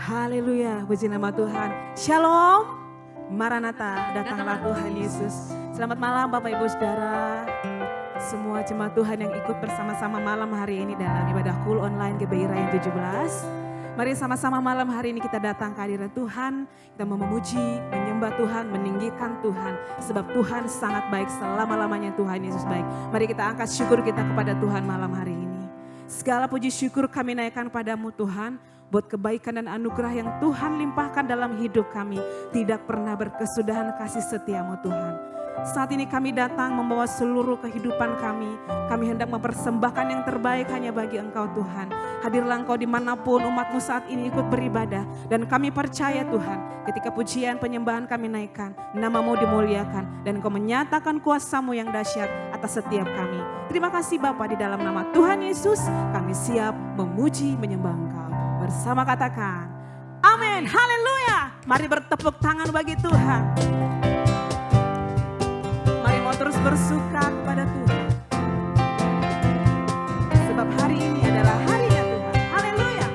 Haleluya, puji nama Tuhan. Shalom, Maranatha, datanglah Tuhan Yesus. Selamat malam Bapak Ibu Saudara. Semua jemaat Tuhan yang ikut bersama-sama malam hari ini dalam ibadah Cool Online GBI Rayan 17. Mari sama-sama malam hari ini kita datang ke hadirat Tuhan. Kita mau memuji, menyembah Tuhan, meninggikan Tuhan. Sebab Tuhan sangat baik, selama-lamanya Tuhan Yesus baik. Mari kita angkat syukur kita kepada Tuhan malam hari ini. Segala puji syukur kami naikkan padamu Tuhan. Buat kebaikan dan anugerah yang Tuhan limpahkan dalam hidup kami. Tidak pernah berkesudahan kasih setiamu Tuhan. Saat ini kami datang membawa seluruh kehidupan kami. Kami hendak mempersembahkan yang terbaik hanya bagi Engkau Tuhan. Hadirlah Engkau dimanapun umatmu saat ini ikut beribadah. Dan kami percaya Tuhan, ketika pujian penyembahan kami naikkan, namamu dimuliakan. Dan Engkau menyatakan kuasamu yang dahsyat atas setiap kami. Terima kasih Bapa, di dalam nama Tuhan Yesus kami siap memuji menyembah Engkau. Bersama katakan, amin, haleluya. Mari bertepuk tangan bagi Tuhan. Mari mau terus bersuka kepada Tuhan. Sebab hari ini adalah harinya Tuhan, haleluya.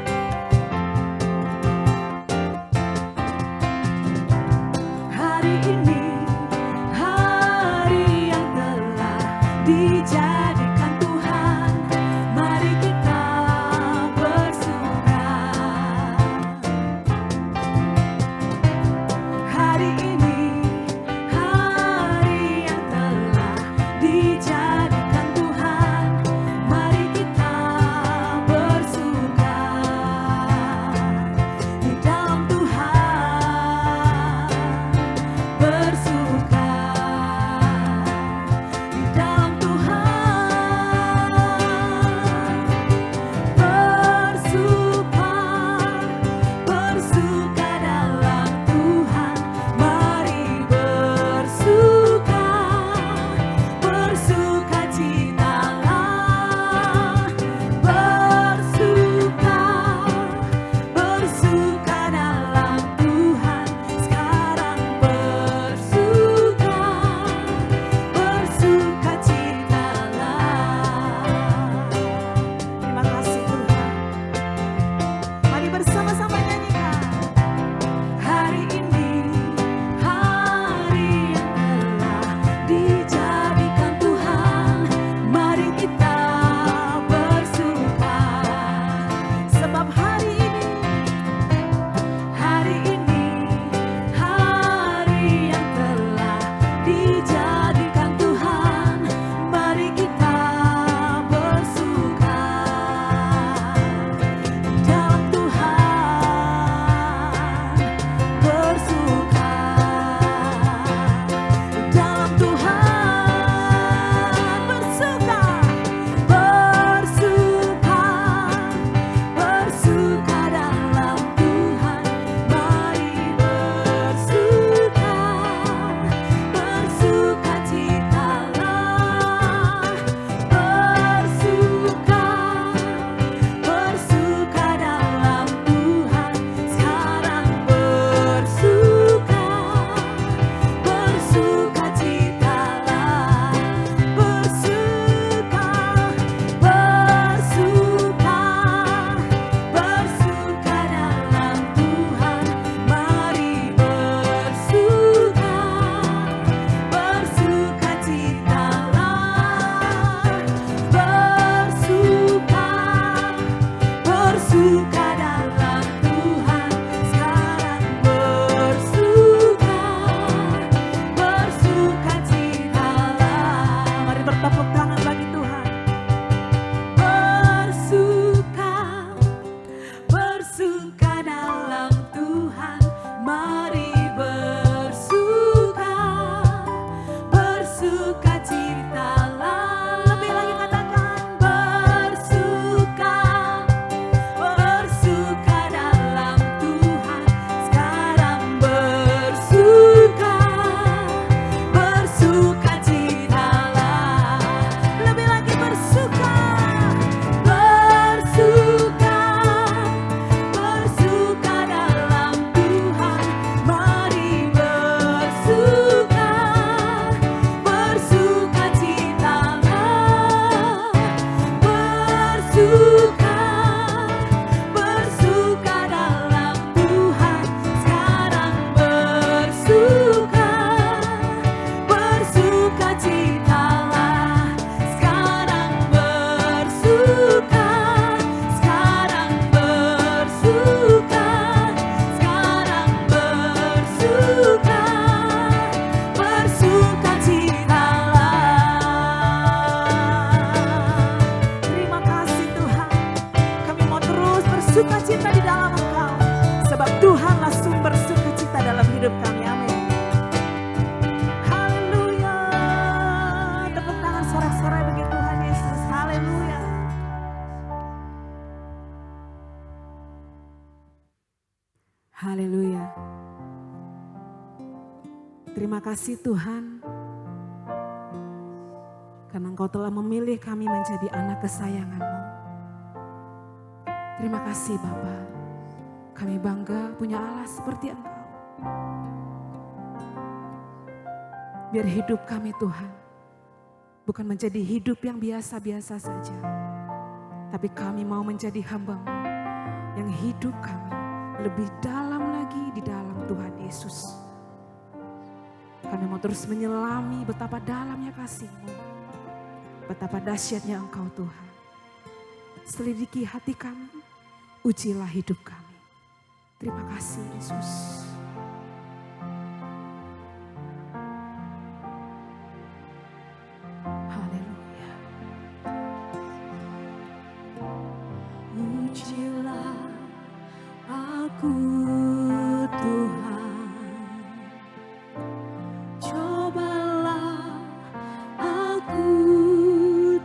Hari ini, hari yang telah dijadikan Tuhan. Mari kita bersuka. Hari ini, hari yang telah dijadikan Tuhan. Mari kita di dalam Engkau. Sebab Tuhanlah sumber sukacita dalam hidup kami. Amin. Haleluya. Tepuk tangan sorak-sorai bagi Tuhan Yesus. Haleluya. Haleluya. Terima kasih Tuhan, karena Engkau telah memilih kami menjadi anak kesayangan-Mu. Terima kasih Bapa, kami bangga punya Allah seperti Engkau. Biar hidup kami Tuhan, bukan menjadi hidup yang biasa-biasa saja, tapi kami mau menjadi hamba-Mu yang hidup kami lebih dalam lagi di dalam Tuhan Yesus. Kami mau terus menyelami betapa dalamnya kasih-Mu, betapa dahsyatnya Engkau Tuhan. Selidiki hati kami, ujilah hidup kami. Terima kasih Yesus. Haleluya. Ujilah aku Tuhan. Cobalah aku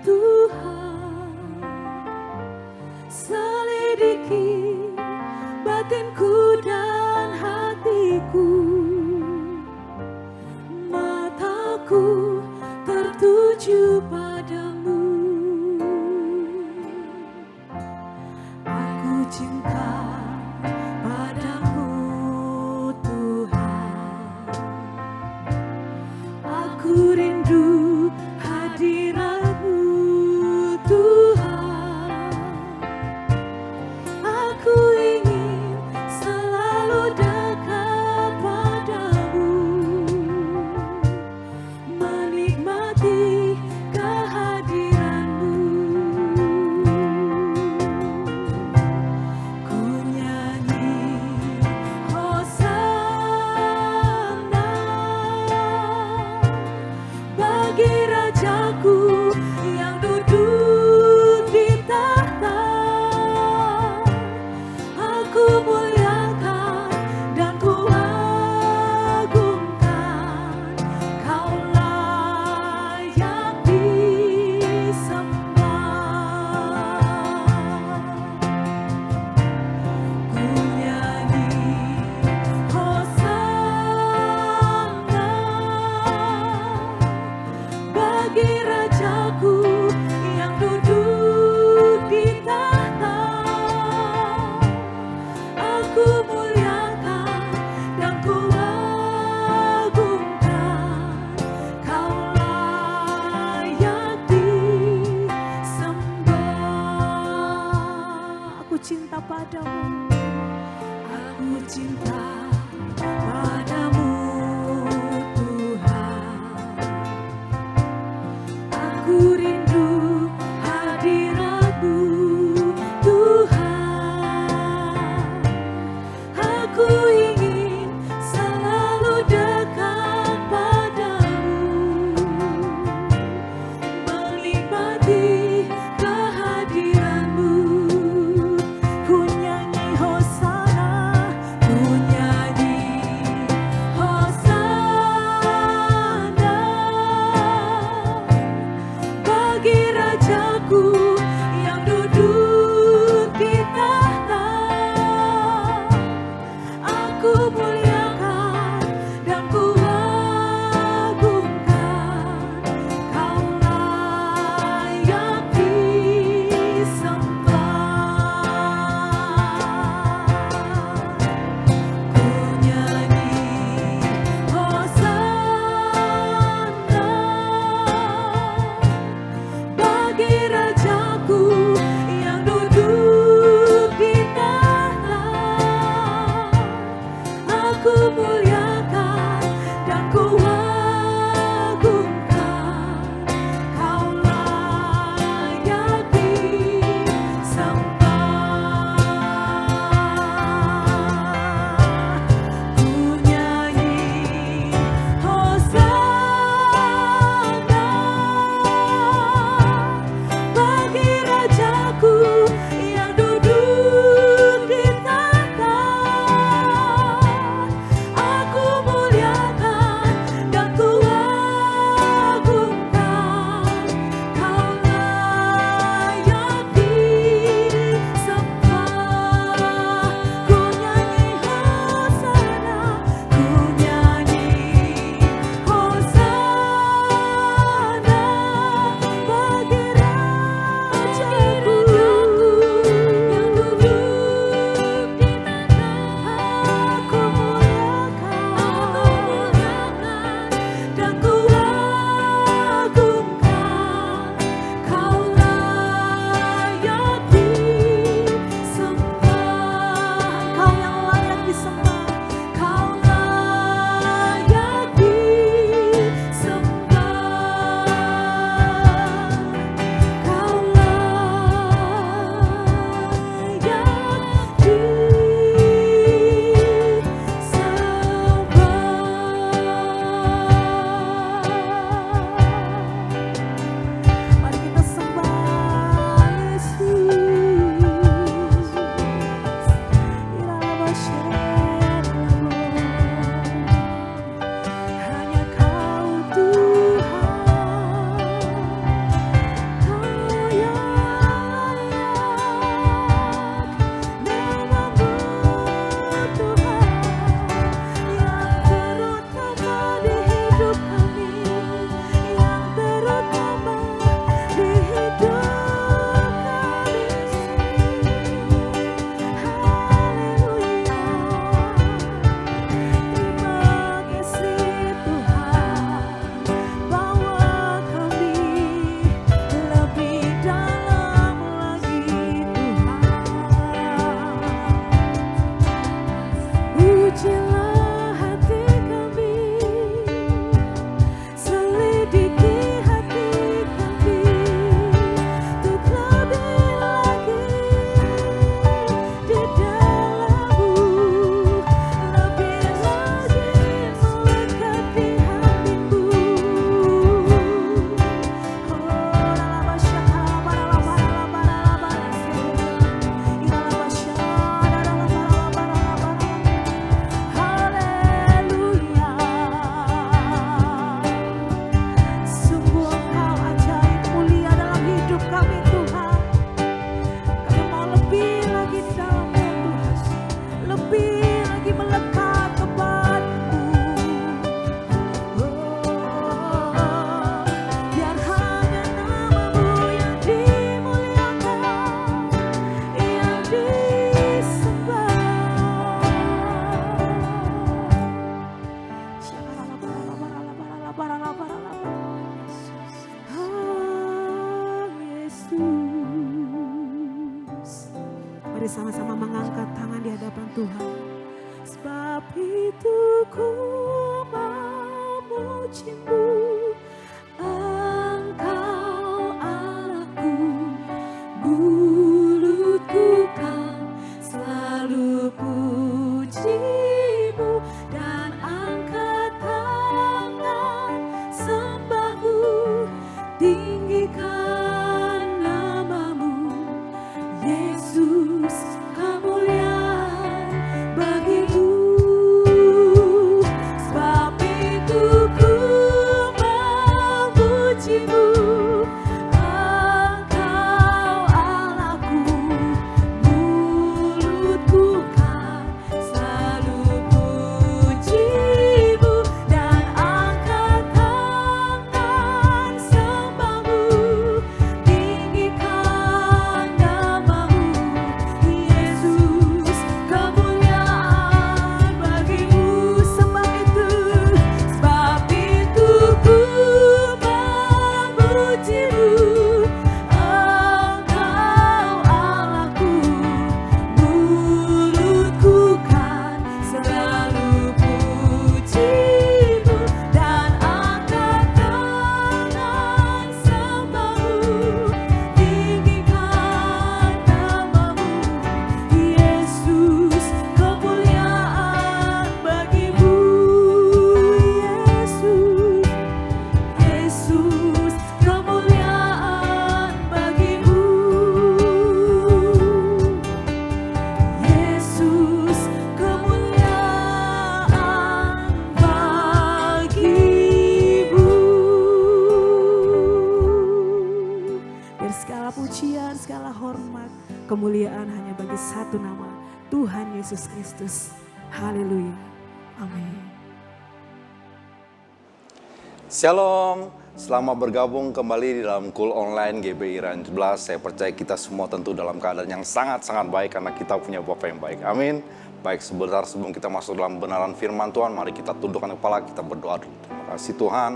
Tuhan, selidiki batinku dan hatiku, mataku tertuju padamu. Aku cinta padamu Tuhan, aku rindu hadirat-Mu Tuhan. Aku ingin selalu dekat padamu, menikmati kehadiran-Mu. Ku nyanyi Hosana bagi Rajaku yang duduk di tahta. Aku muliakan dan ku agungkan, Kau layak disembah. Ku nyanyi Hosana bagi Rajaku yang duduk di tahta. Aku muliakan dan ku agungkan, Kau layak disembah. Aku cinta padamu, aku cinta padamu Tuhan. Aku rindu hadirat-Mu Tuhan. Aku ingin selalu dekat padamu, menikmati kehadiran-Mu. Ku nyanyi Hosana, ku nyanyi Tuhan. Sebab itu ku memuji-Mu, Engkau Allahku, mulutku kan selalu puji-Mu dan angkat tangan sembahmu, tinggikan nama-Mu, Yesus, kemuliaan bagi-Mu. Sebab itu ku memuji-Mu, Engkau Allahku, mulutku kan selalu puji-Mu dan angkat tangan sembahmu, tinggikan nama-Mu, Yesus, kemuliaan bagi-Mu. Sebab itu ku memuji-Mu, Engkau Allahku, mulutku kan selalu puji-Mu dan angkat tangan sembahmu, tinggikan nama-Mu, Yesus, kemuliaan bagi-Mu, Yesus, Yesus, kemuliaan bagi-Mu, Yesus, kemuliaan bagi-Mu. Biar segala pujian, segala hormat, kemuliaan hanya bagi satu nama, Tuhan Yesus Kristus. Haleluya. Amin. Shalom, selamat bergabung kembali di dalam Cool Online GBI Ranch 11. Saya percaya kita semua tentu dalam keadaan yang sangat-sangat baik karena kita punya Bapa yang baik. Amin. Baik, sebentar sebelum kita masuk dalam benaran firman Tuhan, mari kita tundukkan kepala, kita berdoa dulu. Terima kasih Tuhan,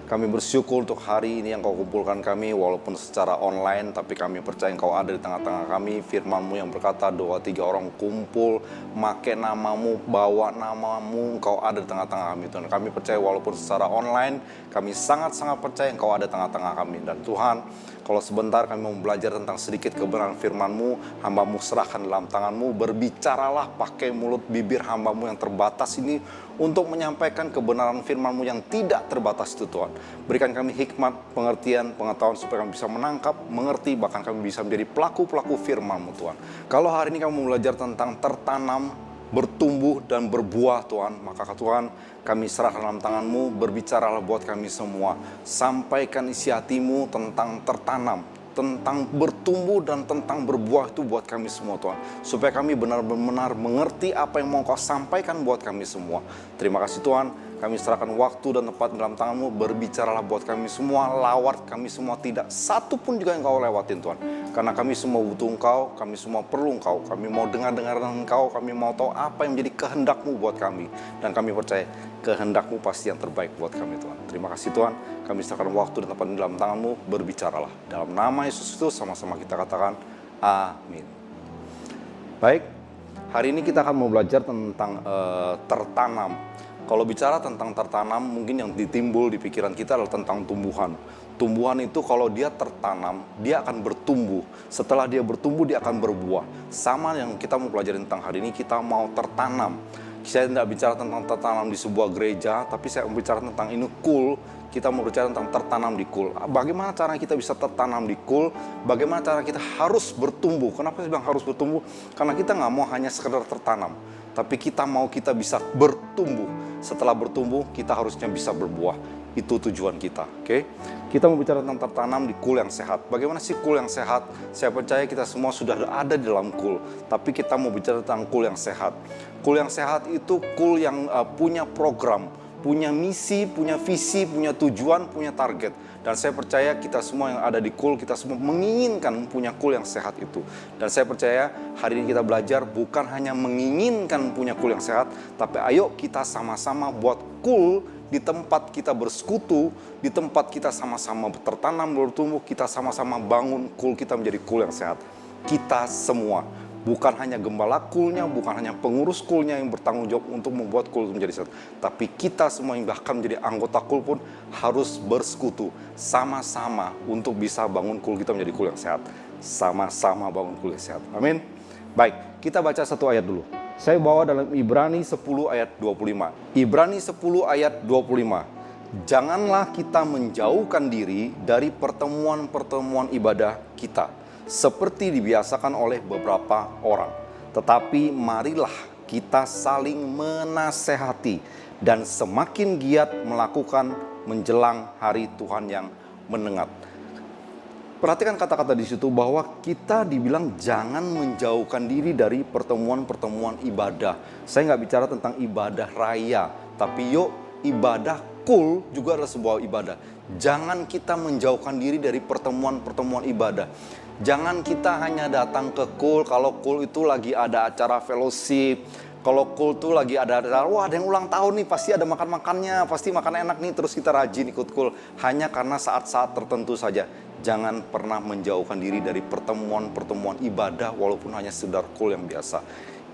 kami bersyukur untuk hari ini yang Kau kumpulkan kami walaupun secara online, tapi kami percaya Engkau ada di tengah-tengah kami. Firman-Mu yang berkata 2-3 orang kumpul, make nama-Mu, bawa nama-Mu, Engkau ada di tengah-tengah kami Tuhan. Kami percaya walaupun secara online, kami sangat-sangat percaya Engkau ada di tengah-tengah kami. Dan Tuhan, kalau sebentar kami mau belajar tentang sedikit kebenaran firman-Mu, hamba-Mu serahkan dalam tangan-Mu, berbicaralah pakai mulut bibir hamba-Mu yang terbatas ini untuk menyampaikan kebenaran firman-Mu yang tidak terbatas itu Tuhan. Berikan kami hikmat, pengertian, pengetahuan supaya kami bisa menangkap, mengerti, bahkan kami bisa menjadi pelaku-pelaku firman-Mu Tuhan. Kalau hari ini kami mau belajar tentang tertanam, bertumbuh dan berbuah Tuhan, maka Tuhan kami serahkan dalam tangan-Mu, berbicaralah buat kami semua. Sampaikan isi hati-Mu tentang tertanam, tentang bertumbuh dan tentang berbuah itu buat kami semua Tuhan. Supaya kami benar-benar mengerti apa yang mau Kau sampaikan buat kami semua. Terima kasih Tuhan, kami serahkan waktu dan tempat dalam tangan-Mu, berbicaralah buat kami semua, lawat kami semua, tidak satu pun juga yang Kau lewatin Tuhan. Karena kami semua butuh Engkau, kami semua perlu Engkau, kami mau dengar-dengar Engkau, kami mau tahu apa yang menjadi kehendak-Mu buat kami. Dan kami percaya kehendak-Mu pasti yang terbaik buat kami Tuhan. Terima kasih Tuhan, kami serahkan waktu dan tempat di dalam tangan-Mu, berbicaralah. Dalam nama Yesus itu sama-sama kita katakan amin. Baik, hari ini kita akan mau belajar tentang tertanam. Kalau bicara tentang tertanam, mungkin yang ditimbul di pikiran kita adalah tentang tumbuhan. Tumbuhan itu kalau dia tertanam, dia akan bertumbuh. Setelah dia bertumbuh, dia akan berbuah. Sama yang kita mau pelajari tentang hari ini, kita mau tertanam. Saya tidak bicara tentang tertanam di sebuah gereja, tapi saya bicara tentang ini cool. Kita mau bicara tentang tertanam di cool. Bagaimana cara kita bisa tertanam di cool? Bagaimana cara kita harus bertumbuh? Kenapa saya bilang harus bertumbuh? Karena kita nggak mau hanya sekedar tertanam, tapi kita mau kita bisa bertumbuh. Setelah bertumbuh, kita harusnya bisa berbuah. Itu tujuan kita, oke? Kita mau bicara tentang tertanam di cool yang sehat. Bagaimana sih cool yang sehat? Saya percaya kita semua sudah ada di dalam cool, tapi kita mau bicara tentang cool yang sehat. Cool yang sehat itu cool yang punya program, punya misi, punya visi, punya tujuan, punya target. Dan saya percaya kita semua yang ada di cool, kita semua menginginkan punya cool yang sehat itu. Dan saya percaya hari ini kita belajar bukan hanya menginginkan punya cool yang sehat, tapi ayo kita sama-sama buat cool di tempat kita bersekutu, di tempat kita sama-sama tertanam, bertumbuh, kita sama-sama bangun cool kita menjadi cool yang sehat. Kita semua. Bukan hanya gembala kulnya, bukan hanya pengurus kulnya yang bertanggung jawab untuk membuat kul menjadi sehat. Tapi kita semua yang bahkan menjadi anggota kul pun harus bersekutu sama-sama untuk bisa bangun kul kita menjadi kul yang sehat. Sama-sama bangun kul yang sehat. Amin. Baik, kita baca satu ayat dulu. Saya bawa dalam Ibrani 10 ayat 25. Ibrani 10 ayat 25. Janganlah kita menjauhkan diri dari pertemuan-pertemuan ibadah kita, seperti dibiasakan oleh beberapa orang. Tetapi marilah kita saling menasehati dan semakin giat melakukan menjelang hari Tuhan yang mendekat. Perhatikan kata-kata di situ bahwa kita dibilang jangan menjauhkan diri dari pertemuan-pertemuan ibadah. Saya nggak bicara tentang ibadah raya, tapi yuk ibadah kul juga adalah sebuah ibadah. Jangan kita menjauhkan diri dari pertemuan-pertemuan ibadah. Jangan kita hanya datang ke kul kalau kul itu lagi ada acara fellowship. Kalau kul itu lagi ada acara, wah ada yang ulang tahun nih, pasti ada makan-makannya, pasti makan enak nih, terus kita rajin ikut kul. Hanya karena saat-saat tertentu saja. Jangan pernah menjauhkan diri dari pertemuan-pertemuan ibadah walaupun hanya sekedar kul yang biasa.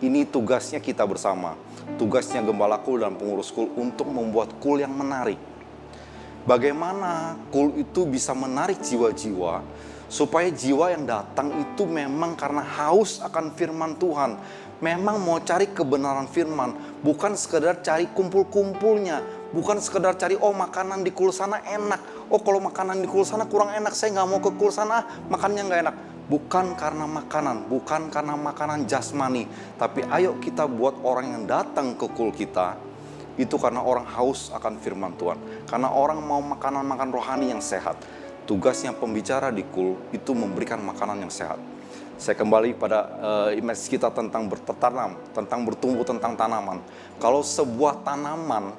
Ini tugasnya kita bersama. Tugasnya gembala kul dan pengurus kul untuk membuat kul yang menarik. Bagaimana kul itu bisa menarik jiwa-jiwa supaya jiwa yang datang itu memang karena haus akan firman Tuhan. Memang mau cari kebenaran firman, bukan sekedar cari kumpul-kumpulnya, bukan sekedar cari makanan di kul sana enak. Kalau makanan di kul sana kurang enak, saya nggak mau ke kul sana, makannya nggak enak. Bukan karena makanan, bukan karena makanan jasmani, tapi ayo kita buat orang yang datang ke kul kita itu karena orang haus akan firman Tuhan, karena orang mau makan rohani yang sehat. Tugasnya pembicara di kul itu memberikan makanan yang sehat. Saya kembali pada image kita tentang bertanam, tentang bertumbuh, tentang tanaman. Kalau sebuah tanaman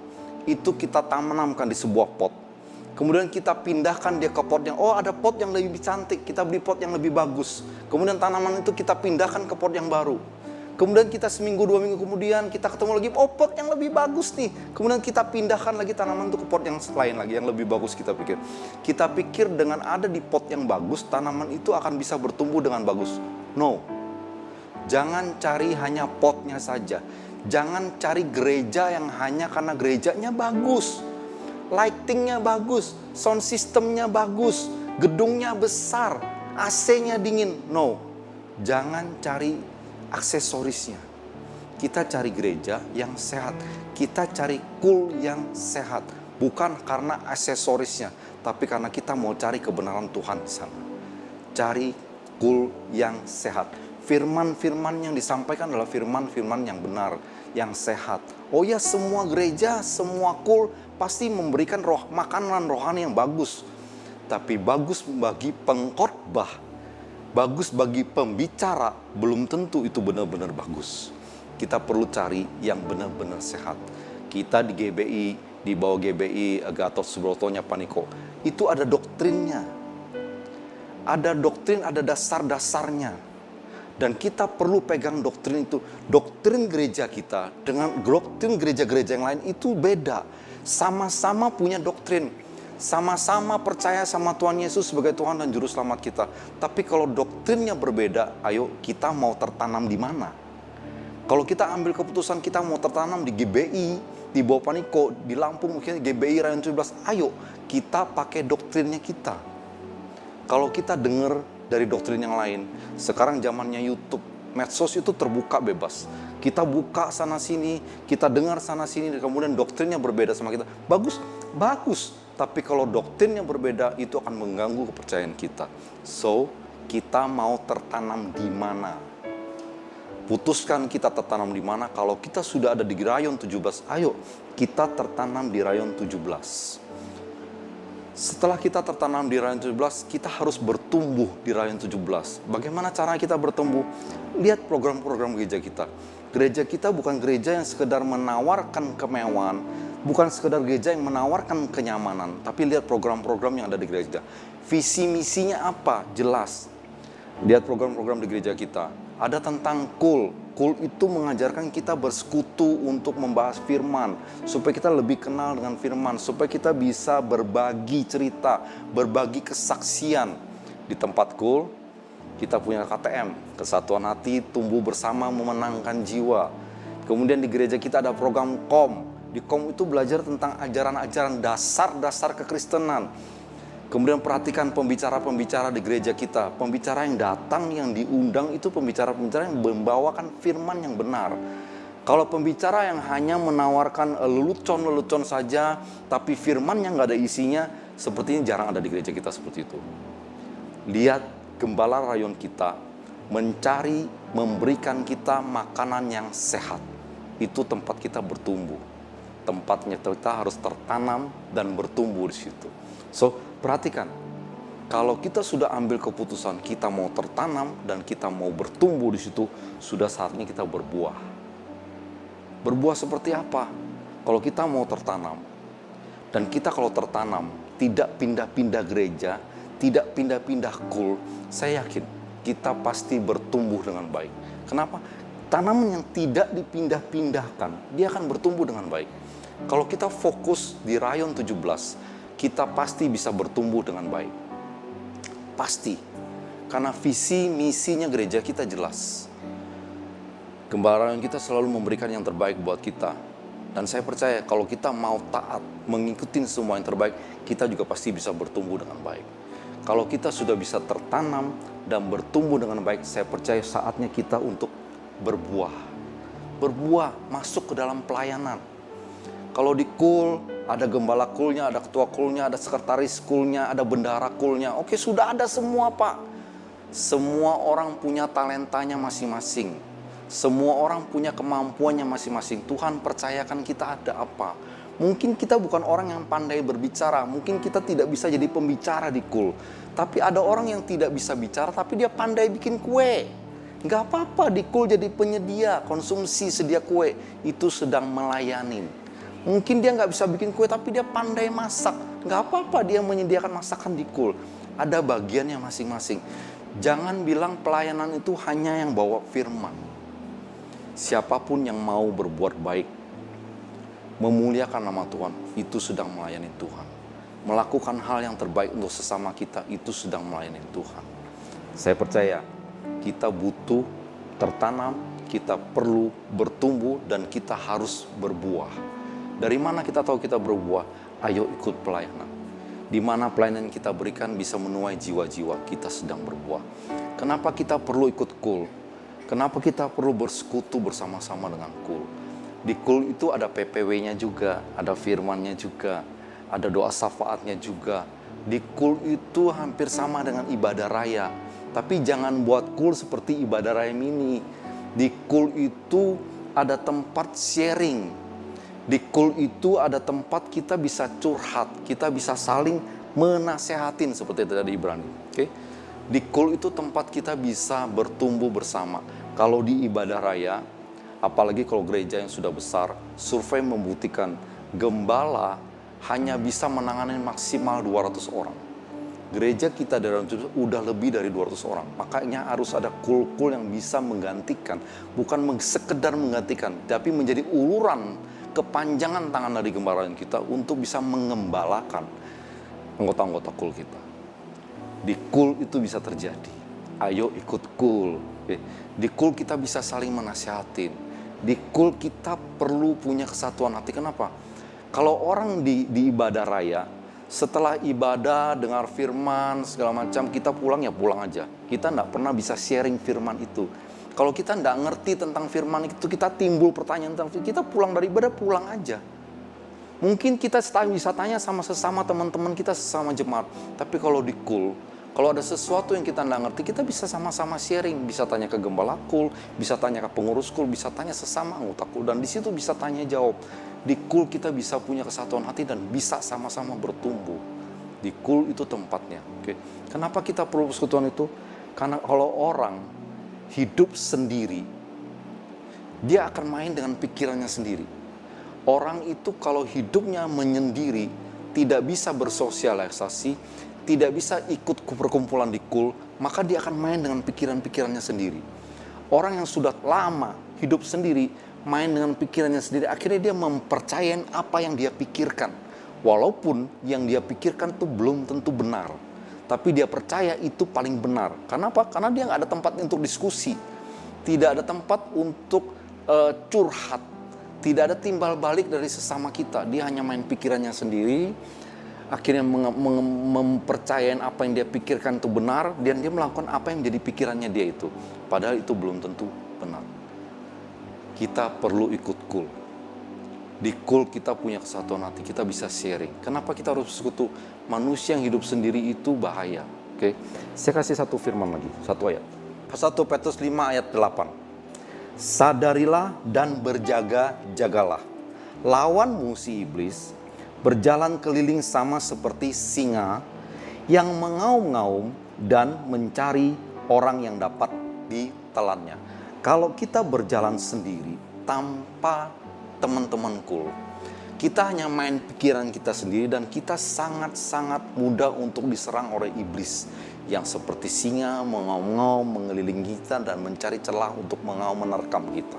itu kita tanamkan di sebuah pot, kemudian kita pindahkan dia ke pot yang, ada pot yang lebih cantik, kita beli pot yang lebih bagus. Kemudian tanaman itu kita pindahkan ke pot yang baru. Kemudian kita seminggu, 2 minggu kemudian kita ketemu lagi, pot yang lebih bagus nih. Kemudian kita pindahkan lagi tanaman itu ke pot yang lain lagi, yang lebih bagus kita pikir. Kita pikir dengan ada di pot yang bagus, tanaman itu akan bisa bertumbuh dengan bagus. No. Jangan cari hanya potnya saja. Jangan cari gereja yang hanya karena gerejanya bagus. Lightingnya bagus, sound systemnya bagus, gedungnya besar, AC-nya dingin. No. Jangan cari aksesorisnya. Kita cari gereja yang sehat. Kita cari kul yang sehat. Bukan karena aksesorisnya, tapi karena kita mau cari kebenaran Tuhan di sana. Cari kul yang sehat. Firman-firman yang disampaikan adalah firman-firman yang benar, yang sehat. Semua gereja, semua kul pasti memberikan makanan rohani yang bagus. Tapi bagus bagi pengkhotbah, bagus bagi pembicara, belum tentu itu benar-benar bagus. Kita perlu cari yang benar-benar sehat. Kita di GBI, di bawah GBI Gatot Subrotonya Paniko, itu ada doktrinnya. Ada doktrin, ada dasar-dasarnya. Dan kita perlu pegang doktrin itu. Doktrin gereja kita dengan doktrin gereja-gereja yang lain itu beda. Sama-sama punya doktrin. Sama-sama percaya sama Tuhan Yesus sebagai Tuhan dan Juru Selamat kita. Tapi kalau doktrinnya berbeda, ayo kita mau tertanam di mana? Kalau kita ambil keputusan kita mau tertanam di GBI, di bawah Paniko, di Lampung, mungkin GBI Rayon 17, ayo kita pakai doktrinnya kita. Kalau kita dengar dari doktrin yang lain, sekarang zamannya YouTube, medsos itu terbuka bebas. Kita buka sana sini, kita dengar sana sini, kemudian doktrinnya berbeda sama kita. Bagus, bagus. Tapi kalau doktrinnya berbeda, itu akan mengganggu kepercayaan kita. So, kita mau tertanam di mana? Putuskan kita tertanam di mana. Kalau kita sudah ada di Rayon 17, ayo kita tertanam di Rayon 17. Setelah kita tertanam di Rayon 17, kita harus bertumbuh di Rayon 17. Bagaimana cara kita bertumbuh? Lihat program-program gereja kita. Gereja kita bukan gereja yang sekedar menawarkan kemewahan, bukan sekedar gereja yang menawarkan kenyamanan, tapi lihat program-program yang ada di gereja. Visi misinya apa? Jelas. Lihat program-program di gereja kita. Ada tentang kul. Kul itu mengajarkan kita bersekutu untuk membahas firman, supaya kita lebih kenal dengan firman, supaya kita bisa berbagi cerita, berbagi kesaksian. Di tempat kul, Kita punya KTM, kesatuan hati, tumbuh bersama, memenangkan jiwa. Kemudian di gereja kita ada program KOM. Di KOM itu belajar tentang ajaran-ajaran dasar-dasar kekristenan. Kemudian perhatikan pembicara-pembicara di gereja kita. Pembicara yang datang, yang diundang itu pembicara-pembicara yang membawakan firman yang benar. Kalau pembicara yang hanya menawarkan lelucon-lelucon saja, tapi firman yang nggak ada isinya, sepertinya jarang ada di gereja kita seperti itu. Lihat gembala rayon kita mencari, memberikan kita makanan yang sehat. Itu tempat kita bertumbuh. Tempatnya kita harus tertanam dan bertumbuh di situ. So, perhatikan. Kalau kita sudah ambil keputusan kita mau tertanam dan kita mau bertumbuh di situ, sudah saatnya kita berbuah. Berbuah seperti apa? Kalau kita mau tertanam, dan kita kalau tertanam tidak pindah-pindah gereja, tidak pindah-pindah kul, saya yakin kita pasti bertumbuh dengan baik. Kenapa? Tanaman yang tidak dipindah-pindahkan, dia akan bertumbuh dengan baik. Kalau kita fokus di rayon 17, kita pasti bisa bertumbuh dengan baik. Pasti. Karena visi misinya gereja kita jelas. Gembala rayon kita selalu memberikan yang terbaik buat kita. Dan saya percaya kalau kita mau taat, mengikuti semua yang terbaik, kita juga pasti bisa bertumbuh dengan baik. Kalau kita sudah bisa tertanam dan bertumbuh dengan baik, saya percaya saatnya kita untuk berbuah. Berbuah, masuk ke dalam pelayanan. Kalau di kul, ada gembala kulnya, ada ketua kulnya, ada sekretaris kulnya, ada bendahara kulnya. Oke, sudah ada semua, Pak. Semua orang punya talentanya masing-masing. Semua orang punya kemampuannya masing-masing. Tuhan percayakan kita ada apa. Mungkin kita bukan orang yang pandai berbicara. Mungkin kita tidak bisa jadi pembicara di kul. Tapi ada orang yang tidak bisa bicara, tapi dia pandai bikin kue. Gak apa-apa di kul jadi penyedia, konsumsi, sedia kue. Itu sedang melayani. Mungkin dia gak bisa bikin kue, tapi dia pandai masak. Gak apa-apa dia menyediakan masakan di kul. Ada bagiannya masing-masing. Jangan bilang pelayanan itu hanya yang bawa firman. Siapapun yang mau berbuat baik, memuliakan nama Tuhan, itu sedang melayani Tuhan. Melakukan hal yang terbaik untuk sesama kita, itu sedang melayani Tuhan. Saya percaya kita butuh tertanam, kita perlu bertumbuh, dan kita harus berbuah. Dari mana kita tahu kita berbuah? Ayo ikut pelayanan. Di mana pelayanan kita berikan bisa menuai jiwa-jiwa, kita sedang berbuah. Kenapa kita perlu ikut kul? Kenapa kita perlu bersekutu bersama-sama dengan kul? Di kul itu ada PPW-nya juga, ada firman-nya juga, ada doa syafaatnya juga. Di kul itu hampir sama dengan ibadah raya. Tapi jangan buat kul seperti ibadah raya mini. Di kul itu ada tempat sharing. Di kul itu ada tempat kita bisa curhat, kita bisa saling menasehatin seperti itu tadi Ibrani. Oke? Di kul itu tempat kita bisa bertumbuh bersama. Kalau di ibadah raya, apalagi kalau gereja yang sudah besar, survei membuktikan gembala hanya bisa menangani maksimal 200 orang. Gereja kita dari udah lebih dari 200 orang. Makanya harus ada kul-kul yang bisa menggantikan, bukan sekedar menggantikan, tapi menjadi uluran kepanjangan tangan dari gembala kita untuk bisa mengembalakan anggota-anggota kul kita. Di kul itu bisa terjadi. Ayo ikut kul. Di kul kita bisa saling menasihatin. Di kul kita perlu punya kesatuan hati. Kenapa? Kalau orang di ibadah raya, setelah ibadah, dengar firman, segala macam, kita pulang ya pulang aja. Kita nggak pernah bisa sharing firman itu. Kalau kita nggak ngerti tentang firman itu, kita timbul pertanyaan tentang firman, kita pulang dari ibadah, pulang aja. Mungkin kita bisa tanya sama sesama teman-teman kita, sesama jemaat. Tapi kalau di kul, kalau ada sesuatu yang kita nggak ngerti, kita bisa sama-sama sharing. Bisa tanya ke gembala kul, bisa tanya ke pengurus kul, bisa tanya sesama anggota kul. Dan di situ bisa tanya jawab. Di kul kita bisa punya kesatuan hati dan bisa sama-sama bertumbuh. Di kul itu tempatnya. Oke. Kenapa kita perlu persekutuan itu? Karena kalau orang hidup sendiri, dia akan main dengan pikirannya sendiri. Orang itu kalau hidupnya menyendiri, tidak bisa bersosialisasi, tidak bisa ikut perkumpulan di kul, maka dia akan main dengan pikiran-pikirannya sendiri. Orang yang sudah lama hidup sendiri, main dengan pikirannya sendiri, akhirnya dia mempercayain apa yang dia pikirkan. Walaupun yang dia pikirkan itu belum tentu benar. Tapi dia percaya itu paling benar. Kenapa? Karena dia nggak ada tempat untuk diskusi. Tidak ada tempat untuk curhat. Tidak ada timbal balik dari sesama kita. Dia hanya main pikirannya sendiri. Akhirnya mempercayain apa yang dia pikirkan itu benar. Dan dia melakukan apa yang menjadi pikirannya dia itu. Padahal itu belum tentu benar. Kita perlu ikut kul. Di kul kita punya kesatuan hati. Kita bisa sharing. Kenapa kita harus bersekutu? Manusia yang hidup sendiri itu bahaya. Oke, saya kasih satu firman lagi, satu ayat. 1 Petrus 5 ayat 8. Sadarilah dan berjaga-jagalah. Lawanmu si iblis berjalan keliling sama seperti singa yang mengaum-ngaum dan mencari orang yang dapat ditelannya. Kalau kita berjalan sendiri tanpa teman-teman kul, kita hanya main pikiran kita sendiri dan kita sangat-sangat mudah untuk diserang oleh iblis yang seperti singa mengaum-ngaum mengelilingi kita dan mencari celah untuk mengaum menerkam kita.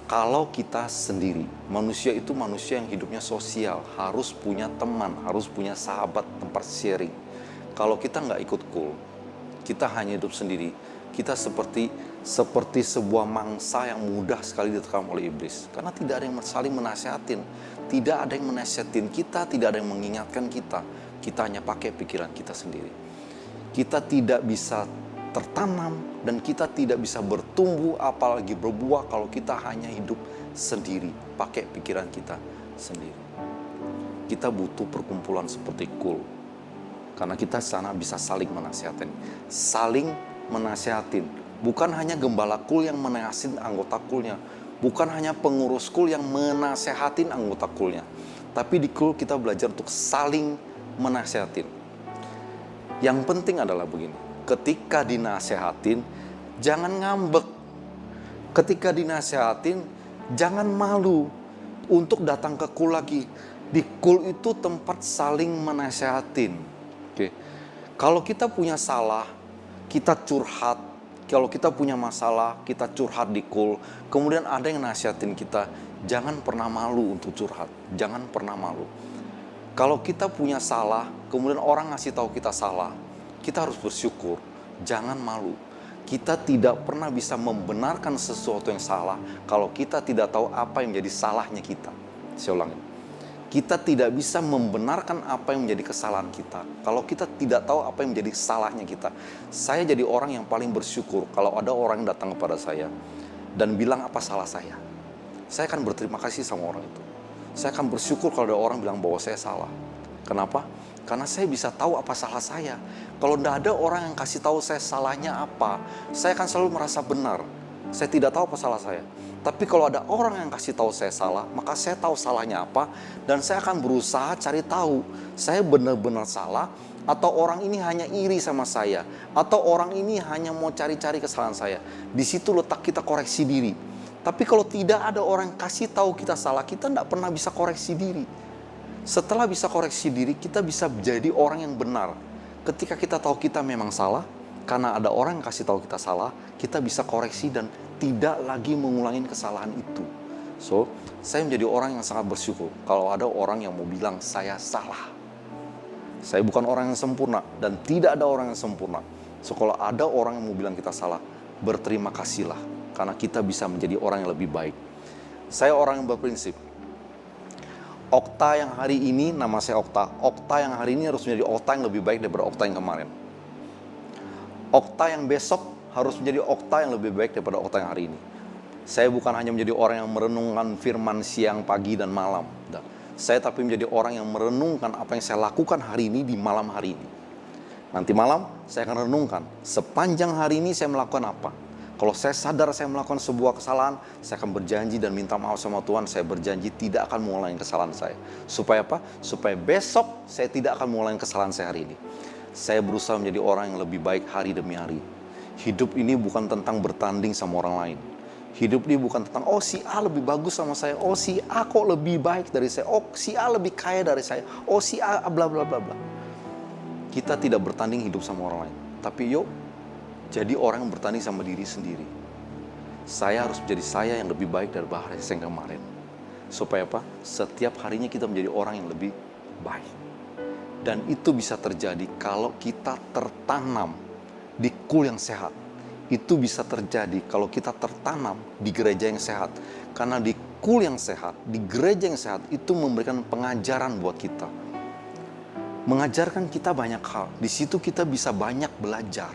Kalau kita sendiri, manusia itu manusia yang hidupnya sosial, harus punya teman, harus punya sahabat, tempat sharing. Kalau kita nggak ikut kul, kita hanya hidup sendiri, kita seperti sebuah mangsa yang mudah sekali diterkam oleh iblis. Karena tidak ada yang saling menasihatin, tidak ada yang menasihatin kita, tidak ada yang mengingatkan kita. Kita hanya pakai pikiran kita sendiri. Kita tidak bisa tertanam dan kita tidak bisa bertumbuh apalagi berbuah kalau kita hanya hidup sendiri, pakai pikiran kita sendiri. Kita butuh perkumpulan seperti kul. Karena kita sana bisa saling menasihatin, saling menasihatin. Bukan hanya gembala kul yang menasihatin anggota kulnya. Bukan hanya pengurus kul yang menasehatin anggota kulnya. Tapi di kul kita belajar untuk saling menasehatin. Yang penting adalah begini. Ketika dinasehatin, jangan ngambek. Ketika dinasehatin, jangan malu untuk datang ke kul lagi. Di kul itu tempat saling menasehatin. Oke. Kalau kita punya salah, kita curhat. Kalau kita punya masalah, kita curhat di kul. Kemudian ada yang nasihatin kita, jangan pernah malu untuk curhat. Jangan pernah malu. Kalau kita punya salah, kemudian orang ngasih tahu kita salah, kita harus bersyukur. Jangan malu. Kita tidak pernah bisa membenarkan sesuatu yang salah kalau kita tidak tahu apa yang menjadi salahnya kita. Saya ulangi. Kita tidak bisa membenarkan apa yang menjadi kesalahan kita kalau kita tidak tahu apa yang menjadi salahnya kita. Saya jadi orang yang paling bersyukur kalau ada orang yang datang kepada saya dan bilang apa salah saya. Saya akan berterima kasih sama orang itu. Saya akan bersyukur kalau ada orang bilang bahwa saya salah. Kenapa? Karena saya bisa tahu apa salah saya. Kalau tidak ada orang yang kasih tahu saya salahnya apa, saya akan selalu merasa benar. Saya tidak tahu apa salah saya. Tapi kalau ada orang yang kasih tahu saya salah, maka saya tahu salahnya apa dan saya akan berusaha cari tahu saya benar-benar salah atau orang ini hanya iri sama saya atau orang ini hanya mau cari-cari kesalahan saya. Di situ letak kita koreksi diri. Tapi kalau tidak ada orang yang kasih tahu kita salah, kita tidak pernah bisa koreksi diri. Setelah bisa koreksi diri, kita bisa jadi orang yang benar. Ketika kita tahu kita memang salah, karena ada orang yang kasih tahu kita salah, kita bisa koreksi dan tidak lagi mengulangi kesalahan itu. So, saya menjadi orang yang sangat bersyukur kalau ada orang yang mau bilang saya salah. Saya bukan orang yang sempurna dan tidak ada orang yang sempurna. So, kalau ada orang yang mau bilang kita salah, berterima kasihlah karena kita bisa menjadi orang yang lebih baik. Saya orang yang berprinsip. Okta yang hari ini, nama saya Okta. Okta yang hari ini harus menjadi Okta yang lebih baik daripada Okta yang kemarin. Okta yang besok harus menjadi Okta yang lebih baik daripada Okta yang hari ini. Saya bukan hanya menjadi orang yang merenungkan firman siang, pagi, dan malam. Saya tapi menjadi orang yang merenungkan apa yang saya lakukan hari ini di malam hari ini. Nanti malam saya akan renungkan sepanjang hari ini saya melakukan apa. Kalau saya sadar saya melakukan sebuah kesalahan, saya akan berjanji dan minta maaf sama Tuhan. Saya berjanji tidak akan mengulangi kesalahan saya. Supaya apa? Supaya besok saya tidak akan mengulangi kesalahan saya hari ini. Saya berusaha menjadi orang yang lebih baik hari demi hari. Hidup ini bukan tentang bertanding sama orang lain. Hidup ini bukan tentang, oh si A lebih bagus sama saya, oh si A kok lebih baik dari saya, oh si A lebih kaya dari saya, oh si A bla bla bla bla. Kita tidak bertanding hidup sama orang lain. Tapi yuk, jadi orang yang bertanding sama diri sendiri. Saya harus menjadi saya yang lebih baik daripada saya yang kemarin. Supaya apa? Setiap harinya kita menjadi orang yang lebih baik. Dan itu bisa terjadi kalau kita tertanam di kul yang sehat. Itu bisa terjadi kalau kita tertanam di gereja yang sehat. Karena di kul yang sehat, di gereja yang sehat, itu memberikan pengajaran buat kita. Mengajarkan kita banyak hal. Di situ kita bisa banyak belajar.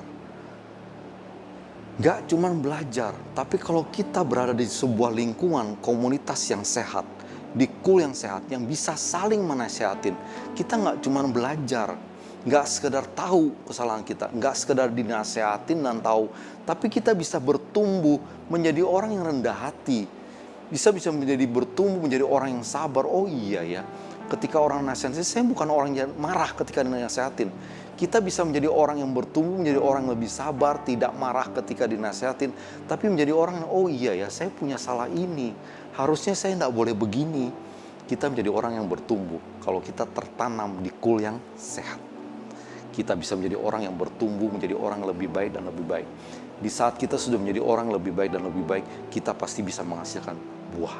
Gak cuman belajar, tapi kalau kita berada di sebuah lingkungan komunitas yang sehat, di kul yang sehat, yang bisa saling menasehatin, kita gak cuman belajar, gak sekedar tahu kesalahan kita, gak sekedar dinasehatin dan tahu, tapi kita bisa bertumbuh menjadi orang yang rendah hati, bisa menjadi bertumbuh menjadi orang yang sabar. Oh iya ya, ketika orang nasihatin, saya bukan orang yang marah ketika dinasehatin. Kita bisa menjadi orang yang bertumbuh, menjadi orang yang lebih sabar, tidak marah ketika dinasehatin, tapi menjadi orang yang, oh iya ya, saya punya salah ini, harusnya saya tidak boleh begini. Kita menjadi orang yang bertumbuh kalau kita tertanam di kul yang sehat. Kita bisa menjadi orang yang bertumbuh, menjadi orang yang lebih baik dan lebih baik. Di saat kita sudah menjadi orang yang lebih baik dan lebih baik, kita pasti bisa menghasilkan buah.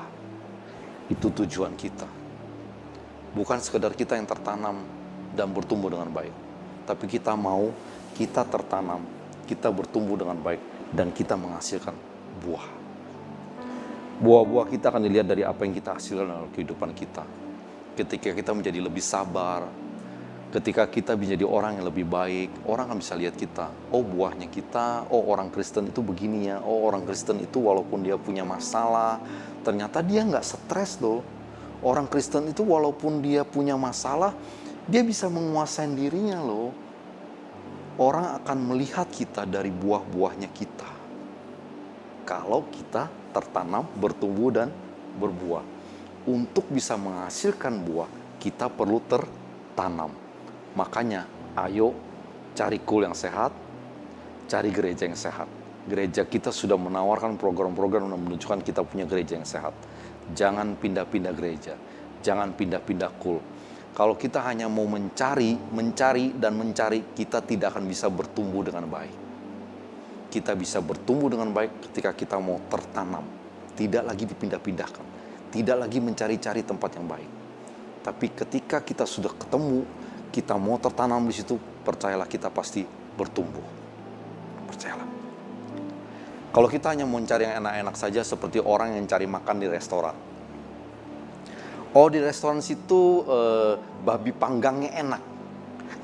Itu tujuan kita. Bukan sekedar kita yang tertanam dan bertumbuh dengan baik, tapi kita mau, kita tertanam, kita bertumbuh dengan baik, dan kita menghasilkan buah. Buah-buah kita akan dilihat dari apa yang kita hasilkan dalam kehidupan kita. Ketika kita menjadi lebih sabar, ketika kita menjadi orang yang lebih baik, orang akan bisa lihat kita. Oh, buahnya kita, oh orang Kristen itu begini ya, oh orang Kristen itu walaupun dia punya masalah, ternyata dia nggak stres loh. Orang Kristen itu walaupun dia punya masalah, dia bisa menguasai dirinya loh. Orang akan melihat kita dari buah-buahnya kita. Kalau kita tertanam, bertumbuh dan berbuah. Untuk bisa menghasilkan buah, kita perlu tertanam. Makanya, ayo cari kul yang sehat, cari gereja yang sehat. Gereja kita sudah menawarkan program-program yang menunjukkan kita punya gereja yang sehat. Jangan pindah-pindah gereja, jangan pindah-pindah kul. Kalau kita hanya mau mencari, kita tidak akan bisa bertumbuh dengan baik. Kita bisa bertumbuh dengan baik ketika kita mau tertanam. Tidak lagi dipindah-pindahkan. Tidak lagi mencari-cari tempat yang baik. Tapi ketika kita sudah ketemu, kita mau tertanam di situ, percayalah kita pasti bertumbuh. Percayalah. Kalau kita hanya mau cari yang enak-enak saja seperti orang yang cari makan di restoran. Oh, di restoran situ babi panggangnya enak.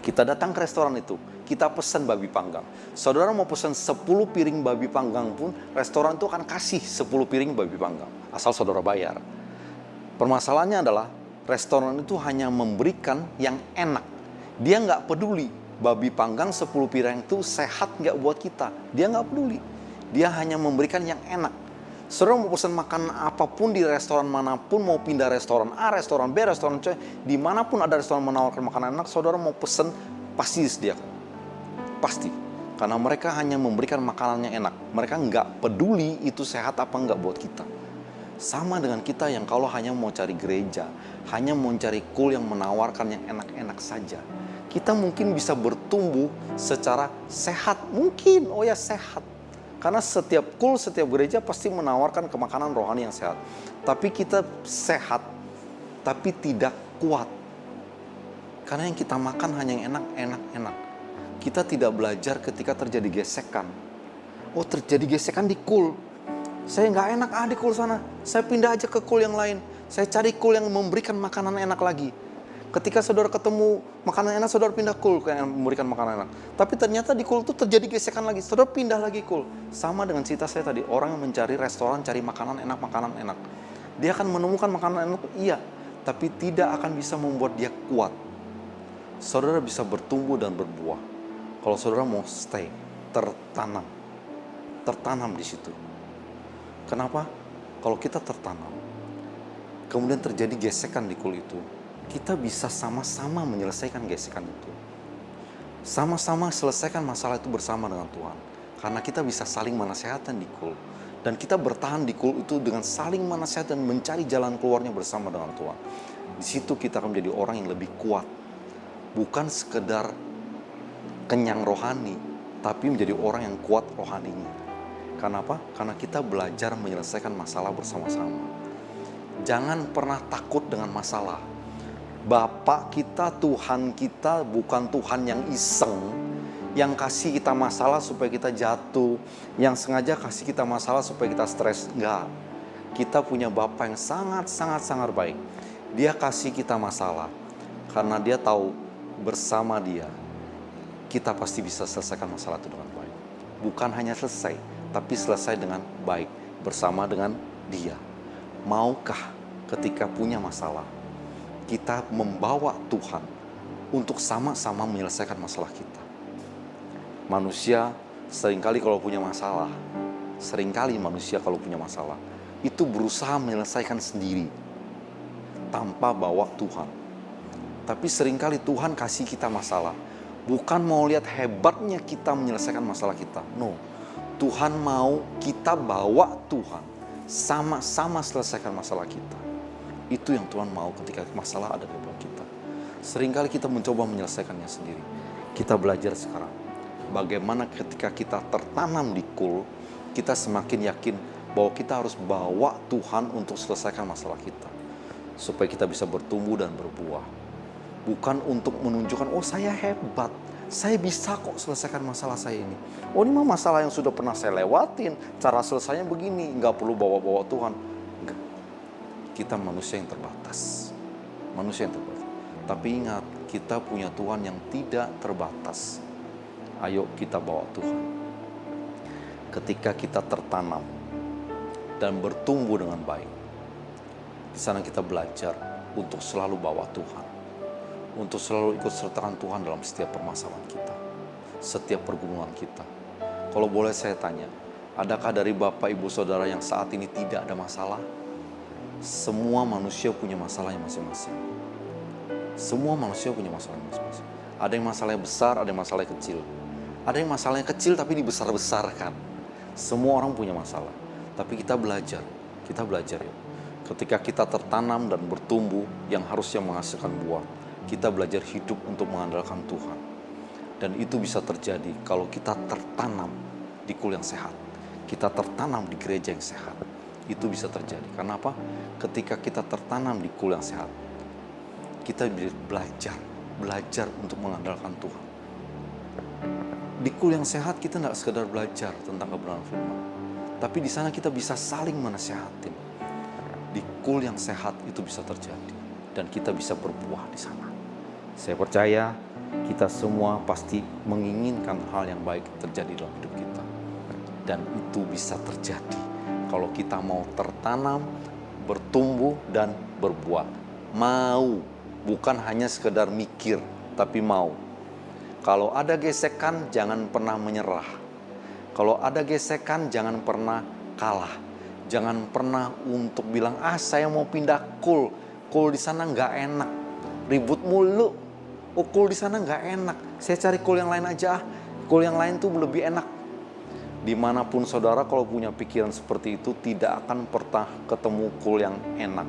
Kita datang ke restoran itu, kita pesan babi panggang. Saudara mau pesan 10 piring babi panggang pun, restoran itu akan kasih 10 piring babi panggang. Asal saudara bayar. Permasalahannya adalah, restoran itu hanya memberikan yang enak. Dia nggak peduli, babi panggang 10 piring itu sehat nggak buat kita. Dia nggak peduli. Dia hanya memberikan yang enak. Saudara mau pesan makan apapun di restoran manapun, mau pindah restoran A, restoran B, restoran C, dimanapun ada restoran menawarkan makanan enak, saudara mau pesan pasti disediakan. Pasti. Karena mereka hanya memberikan makanan yang enak. Mereka nggak peduli itu sehat apa nggak buat kita. Sama dengan kita yang kalau hanya mau cari gereja, hanya mau cari kul yang menawarkan yang enak-enak saja. Kita mungkin bisa bertumbuh secara sehat. Mungkin, oh ya sehat. Karena setiap kul, setiap gereja pasti menawarkan kemakanan rohani yang sehat. Tapi kita sehat, tapi tidak kuat. Karena yang kita makan hanya yang enak. Kita tidak belajar ketika terjadi gesekan. Oh, terjadi gesekan di kul. Saya nggak enak di kul sana. Saya pindah aja ke kul yang lain. Saya cari kul yang memberikan makanan enak lagi. Ketika saudara ketemu makanan enak, saudara pindah kul yang memberikan makanan enak. Tapi ternyata di kul itu terjadi gesekan lagi, saudara pindah lagi kul. Sama dengan cerita saya tadi, orang yang mencari restoran, cari makanan enak. Dia akan menemukan makanan enak, iya. Tapi tidak akan bisa membuat dia kuat. Saudara bisa bertumbuh dan berbuah. Kalau saudara mau stay, tertanam di situ. Kenapa? Kalau kita tertanam, kemudian terjadi gesekan di kul itu, kita bisa sama-sama menyelesaikan gesekan itu. Sama-sama selesaikan masalah itu bersama dengan Tuhan. Karena kita bisa saling menasehatan di kul. Dan kita bertahan di kul itu dengan saling menasehatan dan mencari jalan keluarnya bersama dengan Tuhan. Di situ kita akan menjadi orang yang lebih kuat. Bukan sekedar kenyang rohani, tapi menjadi orang yang kuat rohaninya. Kenapa? Karena kita belajar menyelesaikan masalah bersama-sama. Jangan pernah takut dengan masalah. Bapak kita, Tuhan kita bukan Tuhan yang iseng, yang kasih kita masalah supaya kita jatuh, yang sengaja kasih kita masalah supaya kita stres. Enggak. Kita punya Bapa yang sangat baik. Dia kasih kita masalah karena dia tahu bersama dia kita pasti bisa selesaikan masalah itu dengan baik. Bukan hanya selesai, tapi selesai dengan baik bersama dengan dia. Maukah ketika punya masalah kita membawa Tuhan untuk sama-sama menyelesaikan masalah kita? Manusia seringkali kalau punya masalah, itu berusaha menyelesaikan sendiri tanpa bawa Tuhan. Tapi seringkali Tuhan kasih kita masalah bukan mau lihat hebatnya kita menyelesaikan masalah kita. No, Tuhan mau kita bawa Tuhan sama-sama selesaikan masalah kita. Itu yang Tuhan mau ketika masalah ada di depan kita. Seringkali kita mencoba menyelesaikannya sendiri. Kita belajar sekarang bagaimana ketika kita tertanam di kul, kita semakin yakin bahwa kita harus bawa Tuhan untuk selesaikan masalah kita. Supaya kita bisa bertumbuh dan berbuah. Bukan untuk menunjukkan, oh saya hebat, saya bisa kok selesaikan masalah saya ini. Oh ini mah masalah yang sudah pernah saya lewatin, cara selesainya begini, nggak perlu bawa-bawa Tuhan. Enggak. Kita manusia yang terbatas. Tapi ingat, kita punya Tuhan yang tidak terbatas. Ayo kita bawa Tuhan. Ketika kita tertanam dan bertumbuh dengan baik, di sana kita belajar untuk selalu bawa Tuhan, untuk selalu ikut sertakan Tuhan dalam setiap permasalahan kita, setiap pergumulan kita. Kalau boleh saya tanya, adakah dari Bapak Ibu Saudara yang saat ini tidak ada masalah? Semua manusia punya masalahnya masing-masing. Ada yang masalahnya besar, ada yang masalahnya kecil. Ada yang masalahnya kecil tapi dibesar-besarkan. Semua orang punya masalah. Tapi kita belajar ya. Ketika kita tertanam dan bertumbuh yang harusnya menghasilkan buah, kita belajar hidup untuk mengandalkan Tuhan. Dan itu bisa terjadi kalau kita tertanam di kul yang sehat. Kita tertanam di gereja yang sehat. Itu bisa terjadi. Karena apa? Ketika kita tertanam di kul yang sehat, kita belajar untuk mengandalkan Tuhan. Di kul yang sehat kita tidak sekedar belajar tentang kebenaran firman, tapi di sana kita bisa saling menasihatin. Di kul yang sehat itu bisa terjadi dan kita bisa berbuah di sana. Saya percaya kita semua pasti menginginkan hal yang baik terjadi dalam hidup kita. Dan itu bisa terjadi kalau kita mau tertanam, bertumbuh dan berbuah. Mau, bukan hanya sekedar mikir, tapi mau. Kalau ada gesekan, jangan pernah menyerah. Kalau ada gesekan, jangan pernah kalah. Jangan pernah untuk bilang, saya mau pindah kul. Kul di sana nggak enak. Ribut mulu. Oh, kul di sana nggak enak. Saya cari kul yang lain aja. Kul yang lain tuh lebih enak. Dimanapun saudara kalau punya pikiran seperti itu, tidak akan pernah ketemu kul yang enak.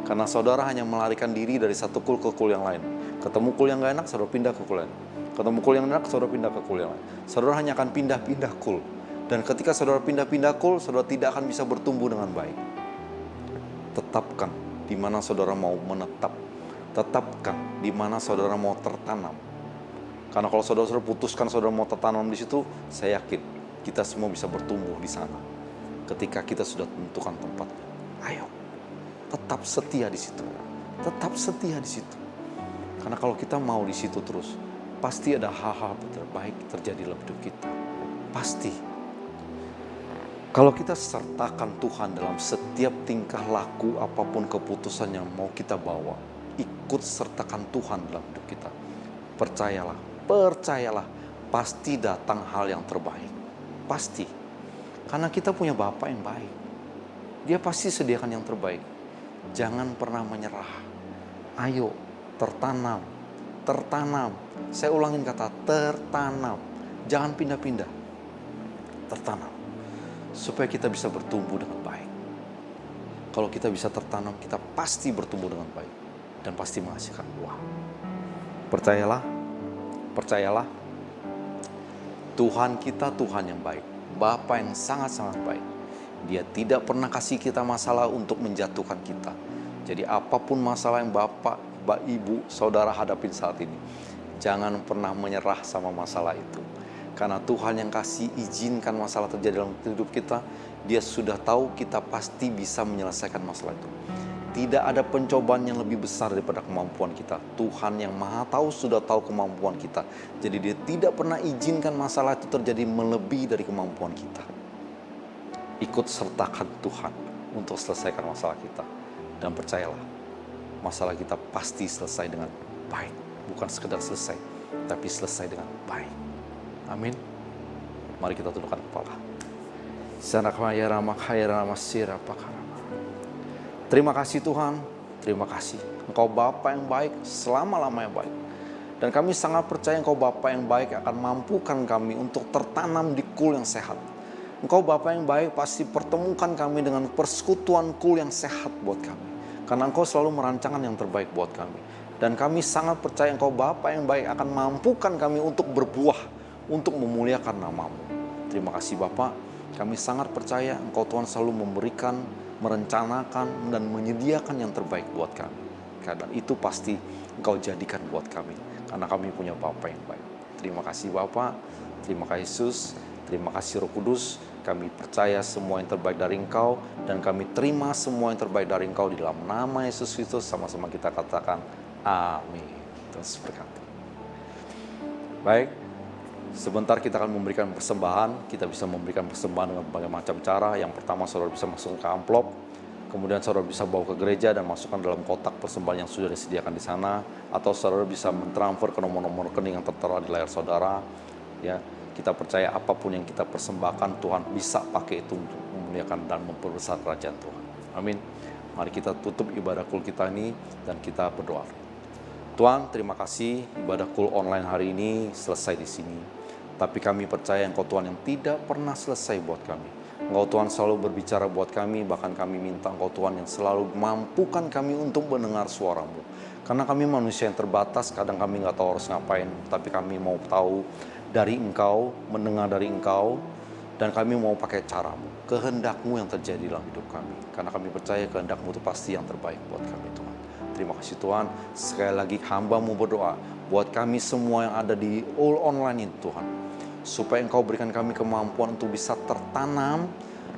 Karena saudara hanya melarikan diri dari satu kul ke kul yang lain. Ketemu kul yang nggak enak, saudara pindah ke kul lain. Ketemu kul yang enak, saudara pindah ke kul yang lain. Saudara hanya akan pindah-pindah kul. Dan ketika saudara pindah-pindah kul, saudara tidak akan bisa bertumbuh dengan baik. Tetapkan di mana saudara mau menetap. Tetapkan di mana saudara mau tertanam. Karena kalau saudara putuskan saudara mau tertanam di situ, saya yakin kita semua bisa bertumbuh di sana. Ketika kita sudah tentukan tempatnya. Ayo, tetap setia di situ. Tetap setia di situ. Karena kalau kita mau di situ terus, pasti ada hal-hal terbaik terjadi dalam hidup kita. Pasti. Kalau kita sertakan Tuhan dalam setiap tingkah laku apapun keputusan yang mau kita bawa, ikut sertakan Tuhan dalam hidup kita. Percayalah, pasti datang hal yang terbaik. Pasti. Karena kita punya Bapa yang baik. Dia pasti sediakan yang terbaik. Jangan pernah menyerah. Ayo, tertanam. Saya ulangin kata tertanam. Jangan pindah-pindah. Tertanam. Supaya kita bisa bertumbuh dengan baik. Kalau kita bisa tertanam, kita pasti bertumbuh dengan baik. Dan pasti menghasilkan buah. Percayalah. Tuhan kita Tuhan yang baik. Bapa yang sangat-sangat baik. Dia tidak pernah kasih kita masalah untuk menjatuhkan kita. Jadi apapun masalah yang Bapak Bapak, Ibu, Saudara hadapin saat ini. Jangan pernah menyerah sama masalah itu. Karena Tuhan yang kasih izinkan masalah terjadi dalam hidup kita, Dia sudah tahu kita pasti bisa menyelesaikan masalah itu. Tidak ada pencobaan yang lebih besar daripada kemampuan kita. Tuhan yang Maha Tahu sudah tahu kemampuan kita. Jadi Dia tidak pernah izinkan masalah itu terjadi melebihi dari kemampuan kita. Ikut sertakan Tuhan untuk selesaikan masalah kita. Dan percayalah, masalah kita pasti selesai dengan baik. Bukan sekedar selesai, tapi selesai dengan baik. Amin. Mari kita tundukkan kepala. Terima kasih Tuhan, terima kasih. Engkau Bapa yang baik, selama-lamanya baik. Dan kami sangat percaya Engkau Bapa yang baik akan mampukan kami untuk tertanam di kul yang sehat. Engkau Bapa yang baik pasti pertemukan kami dengan persekutuan kul yang sehat buat kami. Karena Engkau selalu merancangkan yang terbaik buat kami. Dan kami sangat percaya Engkau Bapa yang baik akan mampukan kami untuk berbuah, untuk memuliakan nama-Mu. Terima kasih Bapa, kami sangat percaya Engkau Tuhan selalu memberikan, merencanakan, dan menyediakan yang terbaik buat kami. Karena itu pasti Engkau jadikan buat kami, karena kami punya Bapa yang baik. Terima kasih Bapa, terima kasih Yesus, terima kasih Roh Kudus. Kami percaya semua yang terbaik dari Engkau, dan kami terima semua yang terbaik dari Engkau di dalam nama Yesus Kristus. Sama-sama kita katakan amin. Tuhan berkati. Baik, sebentar kita akan memberikan persembahan. Kita bisa memberikan persembahan dengan berbagai macam cara. Yang pertama, saudara bisa masukkan ke amplop. Kemudian saudara bisa bawa ke gereja dan masukkan dalam kotak persembahan yang sudah disediakan di sana. Atau saudara bisa mentransfer ke nomor-nomor rekening yang tertera di layar saudara. Ya, kita percaya apapun yang kita persembahkan, Tuhan bisa pakai itu untuk memuliakan dan memperbesar kerajaan Tuhan. Amin. Mari kita tutup ibadah kul kita ini dan kita berdoa. Tuhan, terima kasih ibadah kul online hari ini selesai di sini. Tapi kami percaya Engkau Tuhan yang tidak pernah selesai buat kami. Engkau Tuhan selalu berbicara buat kami, bahkan kami minta Engkau Tuhan yang selalu mampukan kami untuk mendengar suara-Mu. Karena kami manusia yang terbatas, kadang kami nggak tahu harus ngapain. Tapi kami mau tahu dari Engkau, mendengar dari Engkau, dan kami mau pakai cara-Mu, kehendak-Mu yang terjadi dalam hidup kami. Karena kami percaya kehendak-Mu itu pasti yang terbaik buat kami Tuhan. Terima kasih Tuhan, sekali lagi hamba-Mu berdoa buat kami semua yang ada di all online ini Tuhan. Supaya Engkau berikan kami kemampuan untuk bisa tertanam,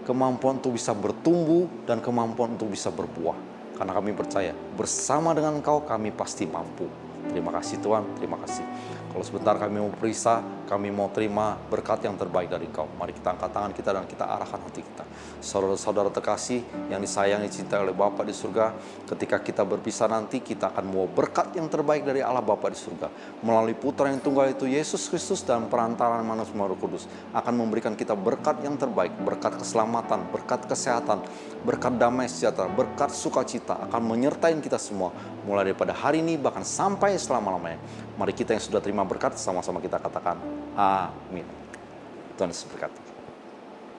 kemampuan untuk bisa bertumbuh, dan kemampuan untuk bisa berbuah. Karena kami percaya bersama dengan Engkau kami pasti mampu. Terima kasih Tuhan, terima kasih. Kalau sebentar kami mau periksa, kami mau terima berkat yang terbaik dari Engkau. Mari kita angkat tangan kita dan kita arahkan hati kita. Saudara-saudara terkasih yang disayangi, dicintai oleh Bapa di surga, ketika kita berpisah nanti, kita akan mau berkat yang terbaik dari Allah Bapa di surga. Melalui Putra yang tunggal itu, Yesus Kristus, dan perantaraan manusia Roh Kudus, akan memberikan kita berkat yang terbaik, berkat keselamatan, berkat kesehatan, berkat damai sejahtera, berkat sukacita, akan menyertai kita semua, mulai daripada hari ini, bahkan sampai selama-lamanya. Mari kita yang sudah terima berkat, sama-sama kita katakan amin. Tuhan Yesus berkati.